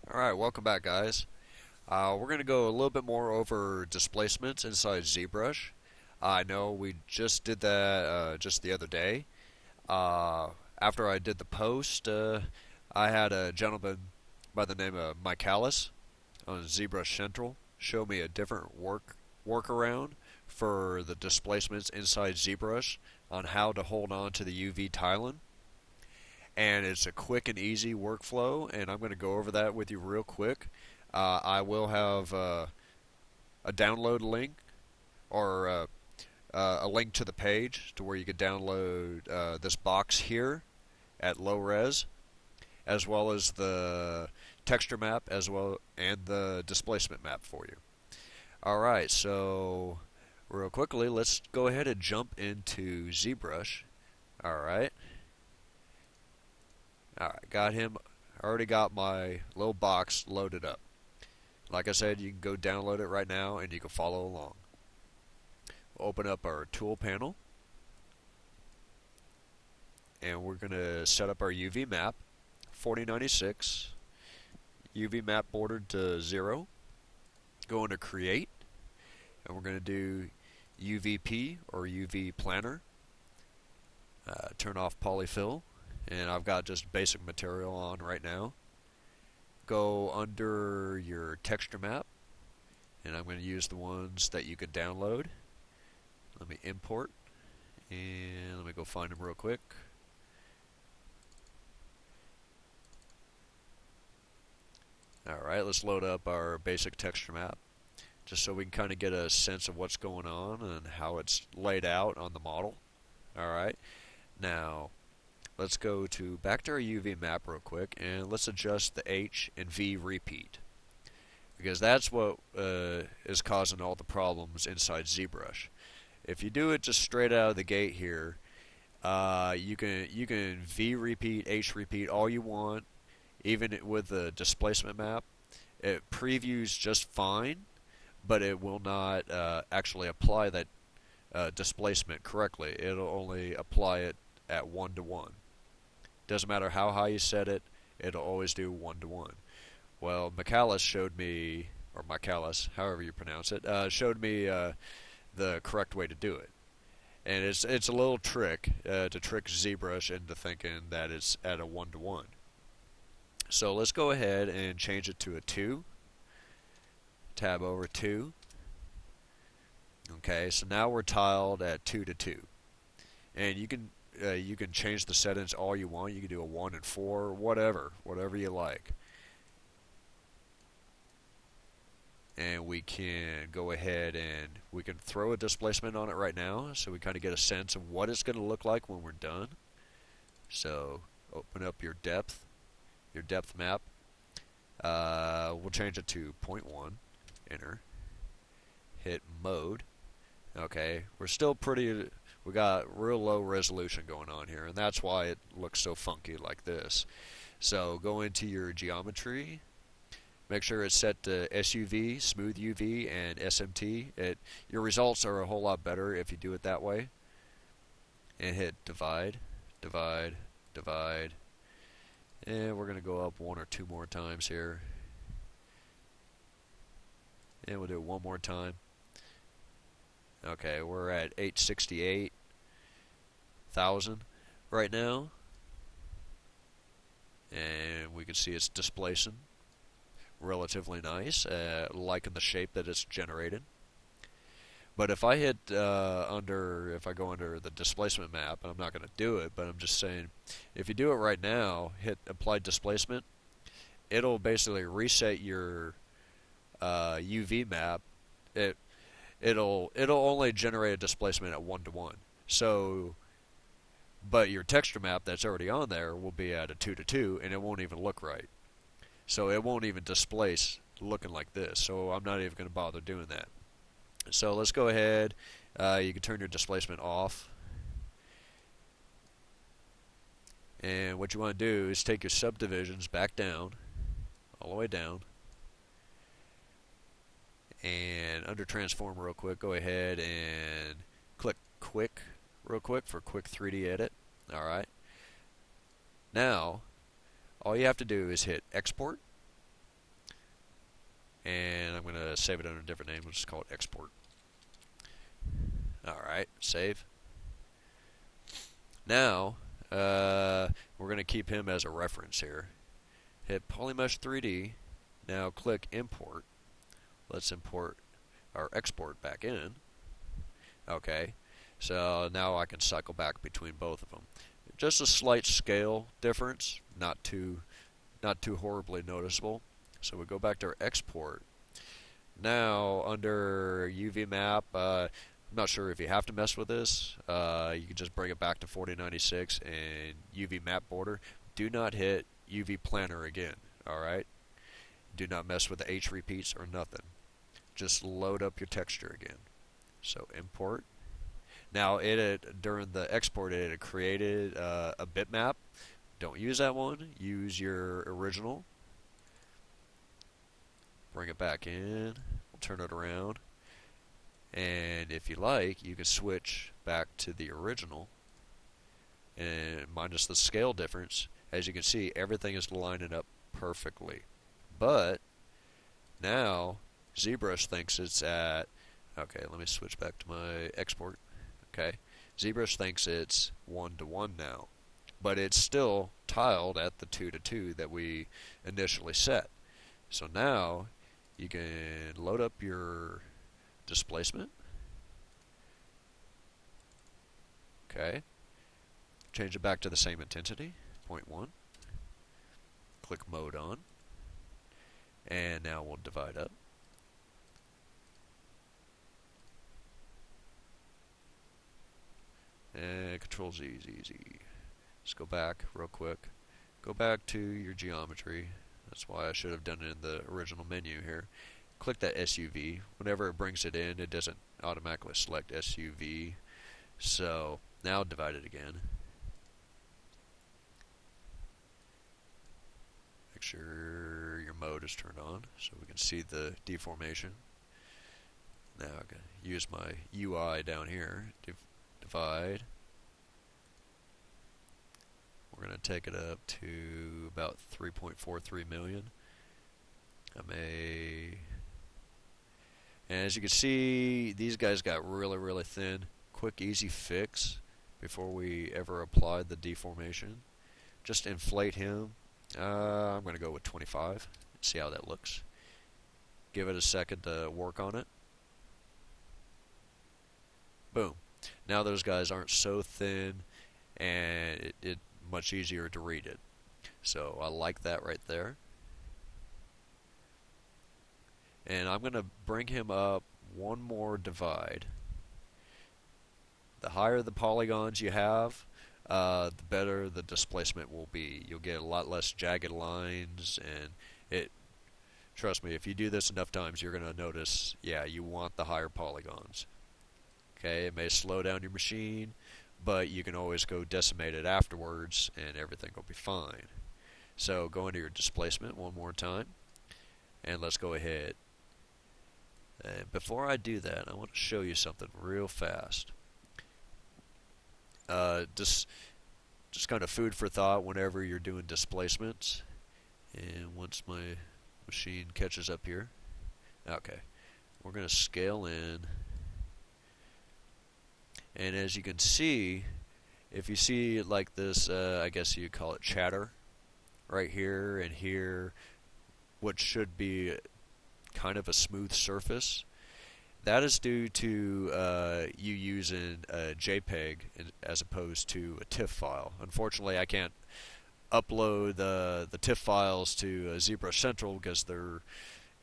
Alright, welcome back guys. We're going to go a little bit more over displacements inside ZBrush. I know we just did that just the other day. Uh, After I did the post, I had a gentleman by the name of Michalis on ZBrush Central show me a different workaround for the displacements inside ZBrush on how to hold on to the UV tiling. And it's a quick and easy workflow, and I'm going to go over that with you real quick. I will have a download link or a link to the page to where you can download this box here at low res, as well as the texture map as well and the displacement map for you. All right, so real quickly, let's go ahead and jump into ZBrush. All right. Alright, got him. Already got my little box loaded up. Like I said, you can go download it right now and you can follow along. We'll open up our tool panel and we're going to set up our UV map 4096, UV map bordered to 0. Go into create and we're going to do UVP or UV planner. Turn off polyfill, and I've got just basic material on right now. Go under your texture map, and I'm going to use the ones that you can download. Let me import, and let me go find them real quick. Alright, let's load up our basic texture map, just so we can kind of get a sense of what's going on and how it's laid out on the model. Alright, now let's go back to our UV map real quick, and let's adjust the H and V repeat, because that's what is causing all the problems inside ZBrush. If you do it just straight out of the gate here, you can V repeat, H repeat all you want, even with the displacement map. It previews just fine, but it will not actually apply that displacement correctly. It'll only apply it at 1:1. Doesn't matter how high you set it, it'll always do 1:1. Well, Michalis showed me, or Michalis, however you pronounce it, showed me the correct way to do it. And it's a little trick to trick ZBrush into thinking that it's at a 1:1. So let's go ahead and change it to a 2. Tab over 2. Okay, so now we're tiled at 2:2. And you can change the settings all you want. You can do a 1 and 4, whatever you like. And we can go ahead and we can throw a displacement on it right now, so we kind of get a sense of what it's going to look like when we're done. So open up your depth map. We'll change it to 0.1. Enter. Hit mode. Okay, we're still we got real low resolution going on here, and that's why it looks so funky like this. So go into your geometry, make sure it's set to SUV, smooth UV, and SMT. Your results are a whole lot better if you do it that way. And hit divide, divide, divide. And we're going to go up 1 or 2 more times here. And we'll do it one more time. Okay, we're at 868,000 right now. And we can see it's displacing relatively nice, liking the shape that it's generated. But if I hit if I go under the displacement map, and I'm not going to do it, but I'm just saying, if you do it right now, hit apply displacement, it'll basically reset your UV map. It'll only generate a displacement at 1:1. So, but your texture map that's already on there will be at a 2:2, and it won't even look right. So it won't even displace looking like this. So I'm not even going to bother doing that. So let's go ahead. You can turn your displacement off. And what you want to do is take your subdivisions back down, all the way down. And under transform real quick, go ahead and click quick real quick for quick 3D edit. Alright. Now, all you have to do is hit export. and I'm going to save it under a different name. We'll just call it export. Alright, save. Now, we're going to keep him as a reference here. Hit Polymesh 3D. Now click import. Let's import our export back in. Okay, so now I can cycle back between both of them. Just a slight scale difference, not too horribly noticeable. So we go back to our export. Now under UV map, I'm not sure if you have to mess with this. You can just bring it back to 4096 and UV map border. Do not hit UV planner again. All right. Do not mess with the H repeats or nothing. Just load up your texture again. So import. Now during the export it had created a bitmap. Don't use that one. Use your original. Bring it back in. We'll turn it around. And if you like, you can switch back to the original. And minus the scale difference, as you can see, everything is lining up perfectly. But now ZBrush thinks it's at, okay, let me switch back to my export. Okay, ZBrush thinks it's 1:1 now, but it's still tiled at the 2:2 that we initially set. So now you can load up your displacement. Okay, change it back to the same intensity, 0.1. Click mode on, and now we'll divide up. And Control Z, Z, Z. Let's go back real quick. Go back to your geometry. That's why I should have done it in the original menu here. Click that SUV. Whenever it brings it in, it doesn't automatically select SUV. So now divide it again. Make sure your mode is turned on so we can see the deformation. Now I'm going to use my UI down here. Divide. We're going to take it up to about 3.43 million. And as you can see, these guys got really, really thin. Quick, easy fix before we ever apply the deformation. Just inflate him. I'm going to go with 25. See how that looks. Give it a second to work on it. Boom. Now those guys aren't so thin, and it's much easier to read it. So I like that right there. And I'm going to bring him up one more divide. The higher the polygons you have, the better the displacement will be. You'll get a lot less jagged lines, and trust me, if you do this enough times, you're going to notice, yeah, you want the higher polygons. Okay, it may slow down your machine, but you can always go decimate it afterwards, and everything will be fine. So go into your displacement one more time, and let's go ahead. And before I do that, I want to show you something real fast. Just kind of food for thought whenever you're doing displacements. And once my machine catches up here, okay, we're going to scale in. And as you can see, if you see like this, I guess you call it chatter, right here and here, what should be kind of a smooth surface, that is due to you using a JPEG as opposed to a TIFF file. Unfortunately, I can't upload the TIFF files to ZBrush Central because they're,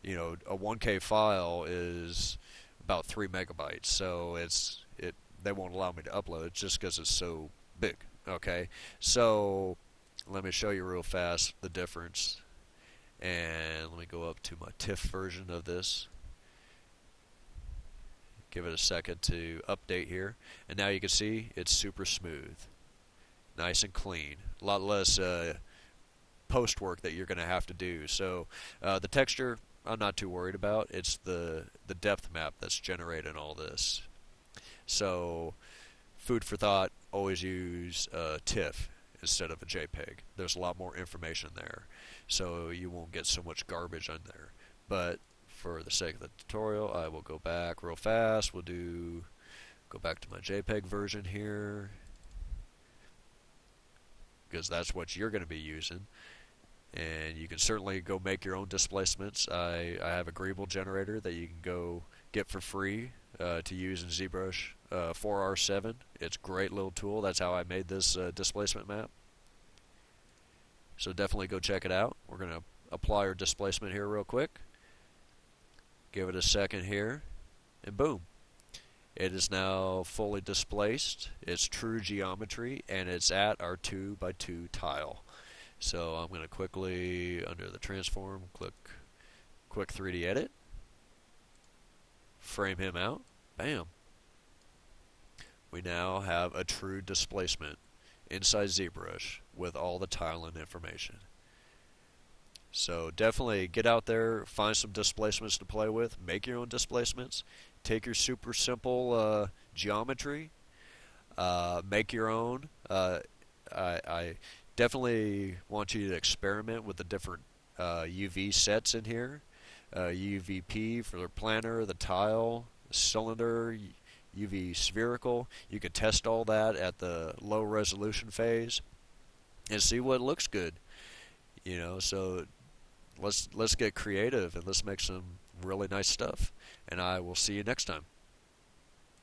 a 1K file is about 3 megabytes, so they won't allow me to upload it just because it's so big. Okay, so let me show you real fast the difference, and let me go up to my TIFF version of this. Give it a second to update here, and now you can see it's super smooth, nice and clean. A lot less post work that you're going to have to do. So the texture, I'm not too worried about. It's the depth map that's generating all this. So food for thought, always use TIFF instead of a JPEG. There's a lot more information there, so you won't get so much garbage on there. But for the sake of the tutorial, I will go back real fast. Go back to my JPEG version here, because that's what you're going to be using. And you can certainly go make your own displacements. I have a Greeble generator that you can go get for free to use in ZBrush 4R7. It's a great little tool. That's how I made this displacement map. So definitely go check it out. We're going to apply our displacement here real quick. Give it a second here, and boom. It is now fully displaced. It's true geometry, and it's at our 2x2 tile. So I'm going to quickly, under the transform, click quick 3D edit, frame him out, bam. We now have a true displacement inside ZBrush with all the tiling information. So definitely get out there, find some displacements to play with, make your own displacements, take your super simple geometry, make your own. I definitely want you to experiment with the different UV sets in here. UVP for the planner, the tile, the cylinder, UV spherical. You can test all that at the low resolution phase and see what looks good. So let's get creative and let's make some really nice stuff. And I will see you next time.